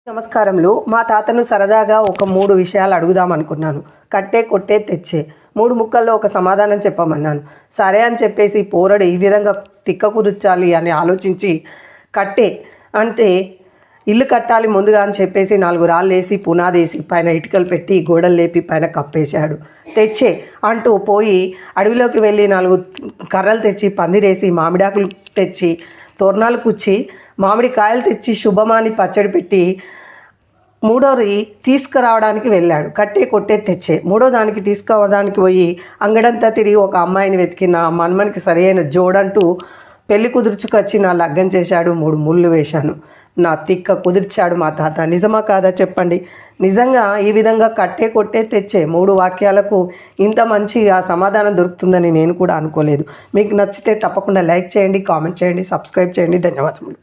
నమస్కారములు. మా తాతను సరదాగా ఒక 3 విషయాలు అడుగుదాం అనుకున్నాను. కట్టే, కొట్టే, తెచ్చే 3 ముక్కల్లో ఒక సమాధానం చెప్పమన్నాను. సరే అని చెప్పేసి పోరడు ఈ విధంగా తిక్క కుదుర్చాలి అని ఆలోచించి కట్టే అంటే ఇల్లు కట్టాలి ముందుగా అని చెప్పేసి 4 రాళ్ళు వేసి పునాదేసి పైన ఇటుకలు పెట్టి గోడలు లేపి పైన కప్పేశాడు. తెచ్చే అంటూ పోయి అడవిలోకి వెళ్ళి 4 కర్రలు తెచ్చి పందిరేసి మామిడాకులు తెచ్చి తోరణాలు కుచ్చి మామిడికాయలు తెచ్చి శుభమాని పచ్చడి పెట్టి మూడోది తీసుకురావడానికి వెళ్ళాడు. కట్టే, కొట్టే, తెచ్చే. మూడో దానికి తీసుకురావడానికి పోయి అంగడంతా తిరిగి ఒక అమ్మాయిని వెతికిన మన్మనికి సరైన జోడంటూ పెళ్లి కుదుర్చుకొచ్చి నా లగ్గం చేశాడు. 3 ముళ్ళు వేశాను. నా తిక్క కుదిర్చాడు మా తాత. నిజమా కాదా చెప్పండి? నిజంగా ఈ విధంగా కట్టే, కొట్టే, తెచ్చే 3 వాక్యాలకు ఇంత మంచిగా సమాధానం దొరుకుతుందని నేను కూడా అనుకోలేదు. మీకు నచ్చితే తప్పకుండా లైక్ చేయండి, కామెంట్ చేయండి, సబ్స్క్రైబ్ చేయండి. ధన్యవాదములు.